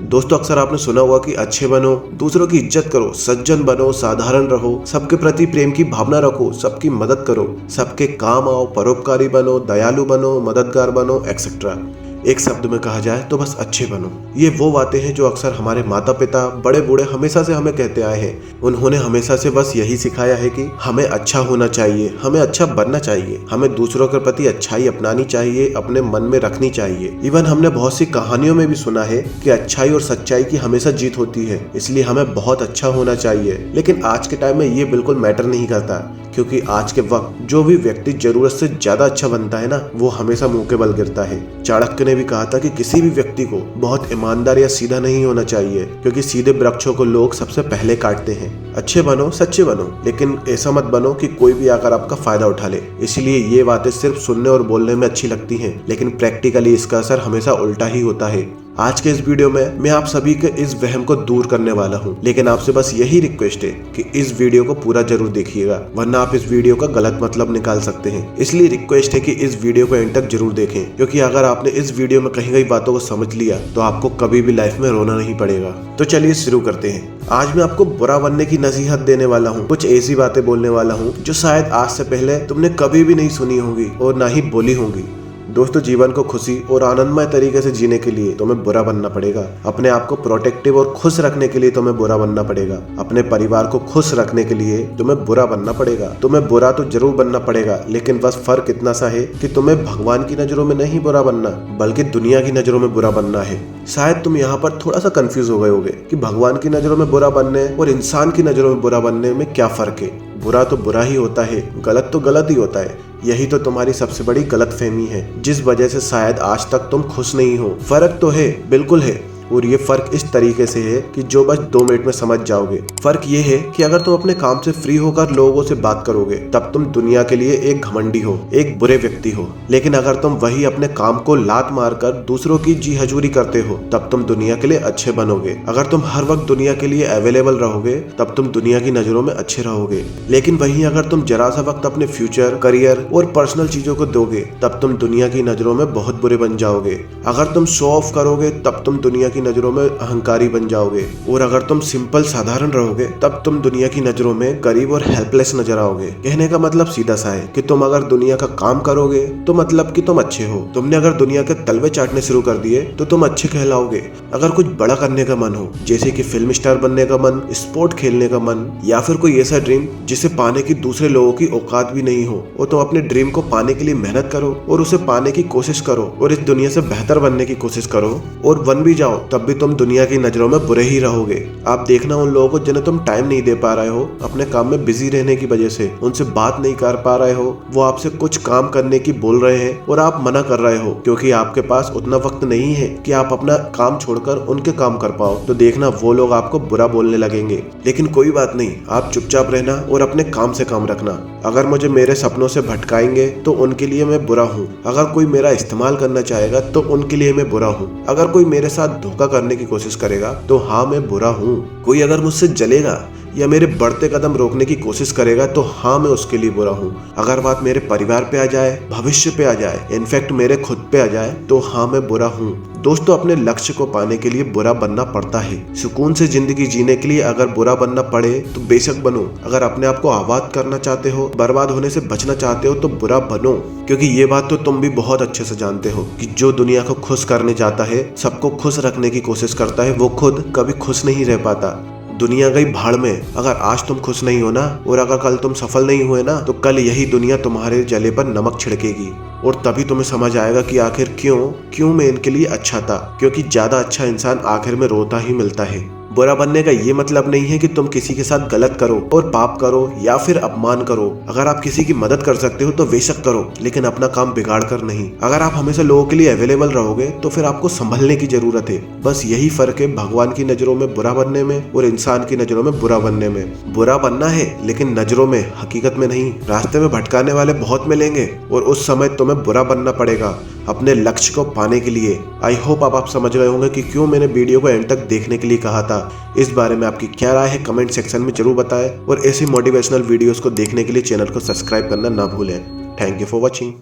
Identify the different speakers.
Speaker 1: दोस्तों अक्सर आपने सुना होगा कि अच्छे बनो, दूसरों की इज्जत करो, सज्जन बनो, साधारण रहो, सबके प्रति प्रेम की भावना रखो, सबकी मदद करो, सबके काम आओ, परोपकारी बनो, दयालु बनो, मददगार बनो, एक्सेट्रा। एक शब्द में कहा जाए तो बस अच्छे बनो। ये वो बातें हैं जो अक्सर हमारे माता पिता, बड़े बूढ़े हमेशा से हमें कहते आए हैं। उन्होंने हमेशा से बस यही सिखाया है कि हमें अच्छा होना चाहिए, हमें अच्छा बनना चाहिए, हमें दूसरों के प्रति अच्छाई अपनानी चाहिए, अपने मन में रखनी चाहिए। इवन हमने बहुत सी कहानियों में भी सुना है कि अच्छाई और सच्चाई की हमेशा जीत होती है, इसलिए हमें बहुत अच्छा होना चाहिए। लेकिन आज के टाइम में ये बिल्कुल मैटर नहीं करता, क्योंकि आज के वक्त जो भी व्यक्ति जरूरत से ज्यादा अच्छा बनता है ना, वो हमेशा मुंह के बल गिरता है। चाणक्य ने भी कहा था कि किसी भी व्यक्ति को बहुत ईमानदार या सीधा नहीं होना चाहिए, क्योंकि सीधे वृक्षों को लोग सबसे पहले काटते हैं। अच्छे बनो, सच्चे बनो, लेकिन ऐसा मत बनो कि कोई भी आकर आपका फायदा उठा ले। इसलिए ये बातें सिर्फ सुनने और बोलने में अच्छी लगती हैं, लेकिन प्रैक्टिकली इसका असर हमेशा उल्टा ही होता है। आज के इस वीडियो में मैं आप सभी के इस वहम को दूर करने वाला हूं, लेकिन आपसे बस यही रिक्वेस्ट है कि इस वीडियो को पूरा जरूर देखिएगा, वरना आप इस वीडियो का गलत मतलब निकाल सकते हैं। इसलिए रिक्वेस्ट है कि इस वीडियो को एंड तक जरूर देखें, क्योंकि अगर आपने इस वीडियो में कहीं कहीं बातों को समझ लिया तो आपको कभी भी लाइफ में रोना नहीं पड़ेगा। तो चलिए शुरू करते हैं। आज मैं आपको बुरा बनने की नसीहत देने वाला हूँ। कुछ ऐसी बातें बोलने वाला हूँ जो शायद आज से पहले तुमने कभी भी नहीं सुनी होंगी और ना ही बोली होंगी। दोस्तों, जीवन को खुशी और आनंदमय तरीके से जीने के लिए तुम्हें बुरा बनना पड़ेगा। अपने आप को प्रोटेक्टिव और खुश रखने के लिए तुम्हें बुरा बनना पड़ेगा। अपने परिवार को खुश रखने के लिए तुम्हें बुरा बनना पड़ेगा। तुम्हें बुरा तो जरूर बनना पड़ेगा, लेकिन बस फर्क इतना सा है कि तुम्हें भगवान की नजरों में नहीं बुरा बनना, बल्कि दुनिया की नजरों में बुरा बनना है। शायद तुम यहाँ पर थोड़ा सा कंफ्यूज हो गए होगे कि भगवान की नजरों में बुरा बनने और इंसान की नजरों में बुरा बनने में क्या फर्क है। बुरा तो बुरा ही होता है, गलत तो गलत ही होता है। यही तो तुम्हारी सबसे बड़ी गलतफहमी है, जिस वजह से शायद आज तक तुम खुश नहीं हो। फर्क तो है, बिल्कुल है, और ये फर्क इस तरीके से है कि जो बस 2 मिनट में समझ जाओगे। फर्क ये है कि अगर तुम अपने काम से फ्री होकर लोगों से बात करोगे तब तुम दुनिया के लिए एक घमंडी हो, एक बुरे व्यक्ति हो। लेकिन अगर तुम वही अपने काम को लात मारकर दूसरों की जी हजूरी करते हो तब तुम दुनिया के लिए अच्छे बनोगे। अगर तुम हर वक्त दुनिया के लिए अवेलेबल रहोगे तब तुम दुनिया की नजरों में अच्छे रहोगे। लेकिन वहीं अगर तुम जरा सा वक्त अपने फ्यूचर, करियर और पर्सनल चीजों को दोगे तब तुम दुनिया की नजरों में बहुत बुरे बन जाओगे। अगर तुम शो ऑफ करोगे तब तुम दुनिया की नजरों में अहंकारी बन जाओगे, और अगर तुम सिंपल साधारण रहोगे तब तुम दुनिया की नजरों में गरीब और हेल्पलेस नजर आओगे। कहने का मतलब सीधा सा है कि तुम अगर दुनिया का काम करोगे तो मतलब कि तुम अच्छे हो। तुमने अगर दुनिया के तलवे चाटने शुरू कर दिए तो तुम अच्छे कहलाओगे। अगर कुछ बड़ा करने का मन हो, जैसे कि फिल्म स्टार बनने का मन, स्पोर्ट खेलने का मन, या फिर कोई ऐसा ड्रीम जिसे पाने की दूसरे लोगों की औकात भी नहीं हो, और तुम अपने ड्रीम को पाने के लिए मेहनत करो और उसे पाने की कोशिश करो और इस दुनिया से बेहतर बनने की कोशिश करो और बन भी जाओ, तब भी तुम दुनिया की नजरों में बुरे ही रहोगे। आप देखना उन लोगों को जिन्हें तुम टाइम नहीं दे पा रहे हो, अपने काम में बिजी रहने की वजह से उनसे बात नहीं कर पा रहे हो। वो आपसे कुछ काम करने की बोल रहे हैं और आप मना कर रहे हो, क्योंकि आपके पास उतना वक्त नहीं है कि आप अपना काम छोड़कर उनके काम कर पाओ। तो देखना वो लोग आपको बुरा बोलने लगेंगे। लेकिन कोई बात नहीं, आप चुपचाप रहना और अपने काम से काम रखना। अगर मुझे मेरे सपनों से भटकाएंगे तो उनके लिए मैं बुरा हूँ। अगर कोई मेरा इस्तेमाल करना चाहेगा तो उनके लिए मैं बुरा हूँ। अगर कोई मेरे साथ धोखा करने की कोशिश करेगा तो हाँ मैं बुरा हूँ। कोई अगर मुझसे जलेगा या मेरे बढ़ते कदम रोकने की कोशिश करेगा तो हाँ मैं उसके लिए बुरा हूँ। अगर बात मेरे परिवार पे आ जाए, भविष्य पे आ जाए, इनफैक्ट मेरे खुद पे आ जाए तो हाँ मैं बुरा हूँ। दोस्तों, अपने लक्ष्य को पाने के लिए बुरा बनना पड़ता है। सुकून से जिंदगी जीने के लिए अगर बुरा बनना पड़े तो बेशक बनो। अगर अपने आप को आबाद करना चाहते हो, बर्बाद होने से बचना चाहते हो तो बुरा बनो, क्योंकि ये बात तो तुम भी बहुत अच्छे से जानते हो कि जो दुनिया को खुश करने जाता है, सबको खुश रखने की कोशिश करता है, वो खुद कभी खुश नहीं रह पाता। दुनिया गई भाड़ में। अगर आज तुम खुश नहीं हो ना, और अगर कल तुम सफल नहीं हुए ना, तो कल यही दुनिया तुम्हारे जले पर नमक छिड़केगी, और तभी तुम्हें समझ आएगा कि आखिर क्यों मैं इनके लिए अच्छा था। क्योंकि ज्यादा अच्छा इंसान आखिर में रोता ही मिलता है। बुरा बनने का ये मतलब नहीं है कि तुम किसी के साथ गलत करो और पाप करो या फिर अपमान करो। अगर आप किसी की मदद कर सकते हो तो बेशक करो, लेकिन अपना काम बिगाड़ कर नहीं। अगर आप हमेशा लोगों के लिए अवेलेबल रहोगे तो फिर आपको संभलने की जरूरत है। बस यही फर्क है भगवान की नजरों में बुरा बनने में और इंसान की नजरों में बुरा बनने में। बुरा बनना है लेकिन नजरों में, हकीकत में नहीं। रास्ते में भटकाने वाले बहुत मिलेंगे और उस समय तुम्हें बुरा बनना पड़ेगा अपने लक्ष्य को पाने के लिए। आई होप आप समझ गए होंगे कि क्यों मैंने वीडियो को एंड तक देखने के लिए कहा था। इस बारे में आपकी क्या राय है कमेंट सेक्शन में जरूर बताएं, और ऐसी मोटिवेशनल वीडियोस को देखने के लिए चैनल को सब्सक्राइब करना ना भूलें। Thank you for watching.